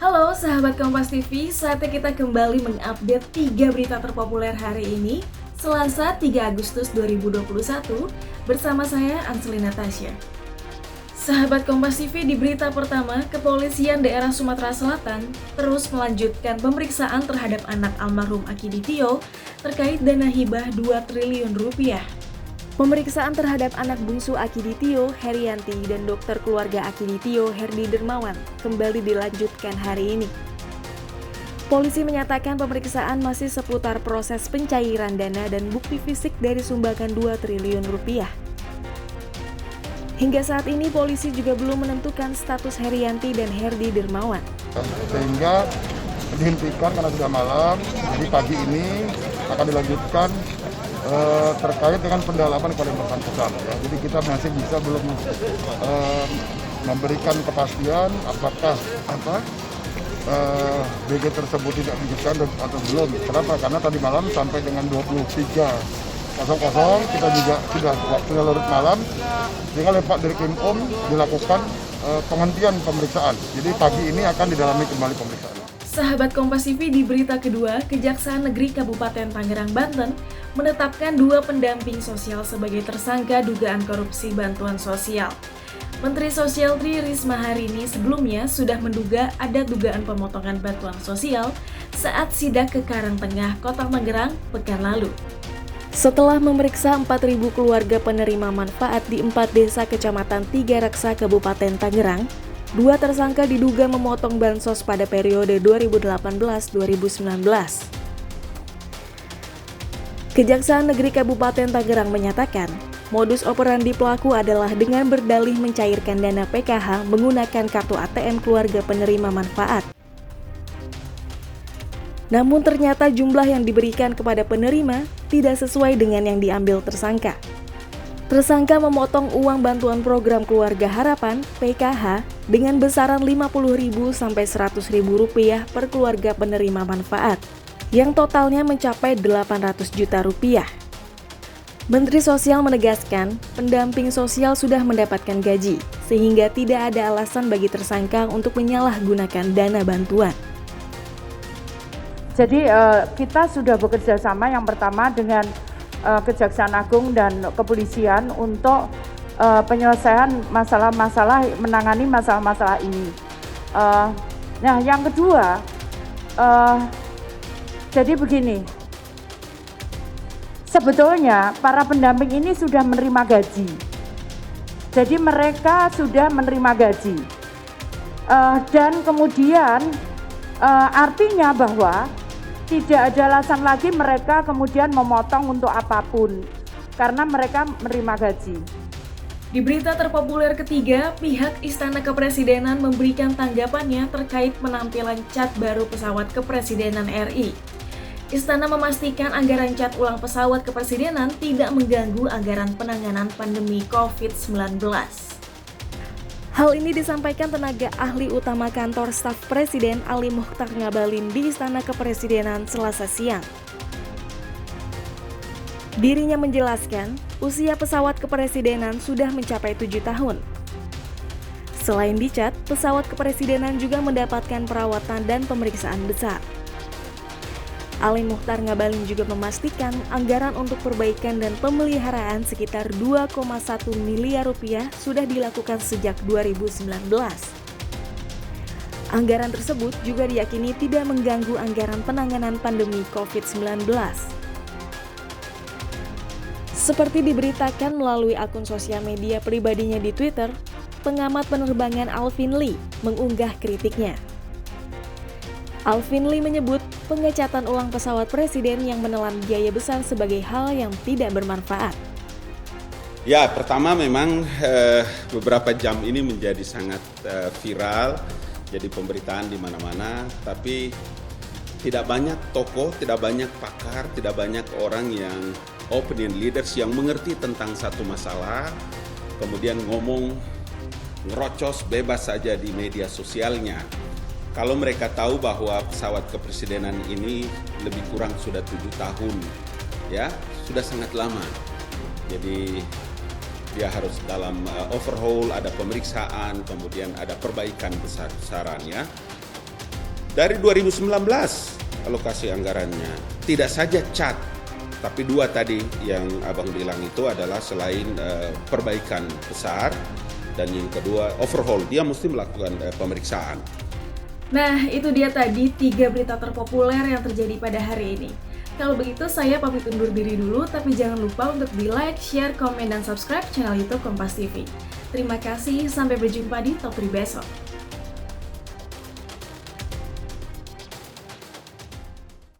Halo sahabat Kompas TV, saatnya kita kembali mengupdate 3 berita terpopuler hari ini, Selasa 3 Agustus 2021, bersama saya Anselina Tasya. Sahabat Kompas TV, di berita pertama, Kepolisian Daerah Sumatera Selatan terus melanjutkan pemeriksaan terhadap anak almarhum Akiditio terkait dana hibah 2 triliun rupiah. Pemeriksaan terhadap anak bungsu Akiditio, Herianti, dan dokter keluarga Akiditio, Herdi Dermawan, kembali dilanjutkan hari ini. Polisi menyatakan pemeriksaan masih seputar proses pencairan dana dan bukti fisik dari sumbangan 2 triliun rupiah. Hingga saat ini, polisi juga belum menentukan status Herianti dan Herdi Dermawan. Sehingga dihentikan karena sudah malam, jadi pagi ini akan dilanjutkan terkait dengan pendalaman kepada yang bersangkutan. Ya. Jadi kita masih bisa belum memberikan kepastian apakah BG tersebut tidak dilanjutkan atau belum. Kenapa? Karena tadi malam sampai dengan 23.00 kita juga sudah larut malam, sehingga oleh Pak Dirkrim dilakukan penghentian pemeriksaan. Jadi pagi ini akan didalami kembali pemeriksaan. Sahabat Kompas TV, di berita kedua, Kejaksaan Negeri Kabupaten Tangerang, Banten menetapkan 2 pendamping sosial sebagai tersangka dugaan korupsi bantuan sosial. Menteri Sosial Tri Risma hari ini sebelumnya sudah menduga ada dugaan pemotongan bantuan sosial saat sidak ke Karangtengah, Kota Tangerang, pekan lalu. Setelah memeriksa 4.000 keluarga penerima manfaat di 4 desa Kecamatan Tiga Raksa, Kabupaten Tangerang, 2 tersangka diduga memotong bansos pada periode 2018-2019. Kejaksaan Negeri Kabupaten Tangerang menyatakan, modus operandi pelaku adalah dengan berdalih mencairkan dana PKH menggunakan kartu ATM keluarga penerima manfaat. Namun ternyata jumlah yang diberikan kepada penerima tidak sesuai dengan yang diambil tersangka. Tersangka memotong uang bantuan program Keluarga Harapan (PKH) dengan besaran Rp50.000 sampai Rp100.000 per keluarga penerima manfaat, yang totalnya mencapai Rp800 juta. Menteri Sosial menegaskan, pendamping sosial sudah mendapatkan gaji, sehingga tidak ada alasan bagi tersangka untuk menyalahgunakan dana bantuan. Jadi kita sudah bekerja sama yang pertama dengan Kejaksaan Agung dan Kepolisian untuk penyelesaian masalah-masalah, menangani masalah-masalah ini. Nah, yang kedua, jadi begini, sebetulnya para pendamping ini sudah menerima gaji. Jadi mereka sudah menerima gaji. Dan kemudian artinya bahwa tidak ada alasan lagi mereka kemudian memotong untuk apapun, karena mereka menerima gaji. Di berita terpopuler ketiga, pihak Istana Kepresidenan memberikan tanggapannya terkait penampilan cat baru pesawat Kepresidenan RI. Istana memastikan anggaran cat ulang pesawat kepresidenan tidak mengganggu anggaran penanganan pandemi COVID-19. Hal ini disampaikan tenaga ahli utama kantor staf Presiden Ali Mokhtar Ngabalin di Istana Kepresidenan Selasa siang. Dirinya menjelaskan, usia pesawat kepresidenan sudah mencapai 7 tahun. Selain dicat, pesawat kepresidenan juga mendapatkan perawatan dan pemeriksaan besar. Ali Mokhtar Ngabalin juga memastikan anggaran untuk perbaikan dan pemeliharaan sekitar Rp2,1 miliar sudah dilakukan sejak 2019. Anggaran tersebut juga diyakini tidak mengganggu anggaran penanganan pandemi COVID-19. Seperti diberitakan melalui akun sosial media pribadinya di Twitter, pengamat penerbangan Alvin Lee mengunggah kritiknya. Alvin Lee menyebut pengecatan ulang pesawat presiden yang menelan biaya besar sebagai hal yang tidak bermanfaat. Ya, pertama memang beberapa jam ini menjadi sangat viral, jadi pemberitaan di mana-mana, tapi tidak banyak tokoh, tidak banyak pakar, tidak banyak orang yang opinion leaders yang mengerti tentang satu masalah, kemudian ngomong ngerocos bebas saja di media sosialnya. Kalau mereka tahu bahwa pesawat kepresidenan ini lebih kurang sudah 7 tahun, ya sudah sangat lama. Jadi dia harus dalam overhaul, ada pemeriksaan, kemudian ada perbaikan besar-besaran ya. Dari 2019 alokasi anggarannya tidak saja cat, tapi dua tadi yang Abang bilang itu adalah selain perbaikan besar, dan yang kedua overhaul, dia mesti melakukan pemeriksaan. Nah, itu dia tadi 3 berita terpopuler yang terjadi pada hari ini. Kalau begitu saya pamit undur diri dulu, tapi jangan lupa untuk di like, share, komen, dan subscribe channel YouTube Kompas TV. Terima kasih, sampai berjumpa di Top 3 besok.